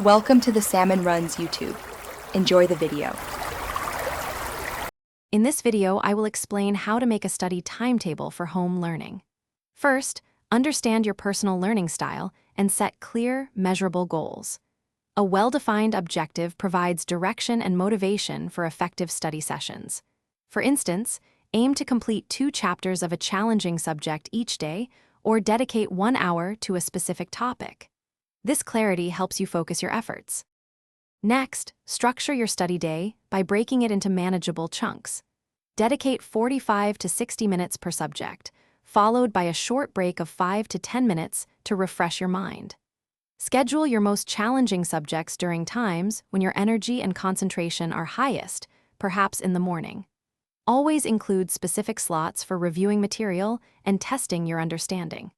Welcome to the Salmon Runs YouTube. Enjoy the video. In this video, I will explain how to make a study timetable for home learning. First, understand your personal learning style and set clear, measurable goals. A well-defined objective provides direction and motivation for effective study sessions. For instance, aim to complete 2 chapters of a challenging subject each day or dedicate 1 hour to a specific topic. This clarity helps you focus your efforts. Next, structure your study day by breaking it into manageable chunks. Dedicate 45 to 60 minutes per subject, followed by a short break of 5 to 10 minutes to refresh your mind. Schedule your most challenging subjects during times when your energy and concentration are highest, perhaps in the morning. Always include specific slots for reviewing material and testing your understanding.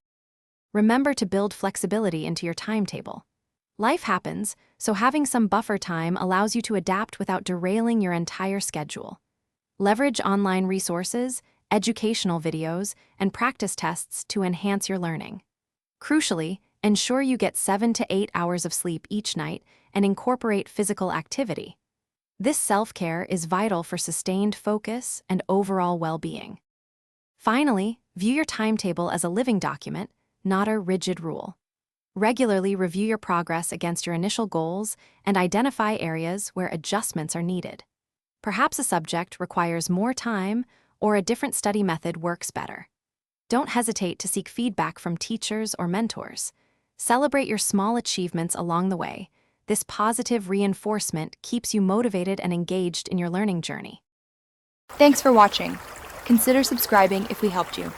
Remember to build flexibility into your timetable. Life happens, so having some buffer time allows you to adapt without derailing your entire schedule. Leverage online resources, educational videos, and practice tests to enhance your learning. Crucially, ensure you get 7 to 8 hours of sleep each night and incorporate physical activity. This self-care is vital for sustained focus and overall well-being. Finally, view your timetable as a living document, not a rigid rule. Regularly review your progress against your initial goals and identify areas where adjustments are needed. Perhaps a subject requires more time or a different study method works better. Don't hesitate to seek feedback from teachers or mentors. Celebrate your small achievements along the way. This positive reinforcement keeps you motivated and engaged in your learning journey. Thanks for watching. Consider subscribing if we helped you.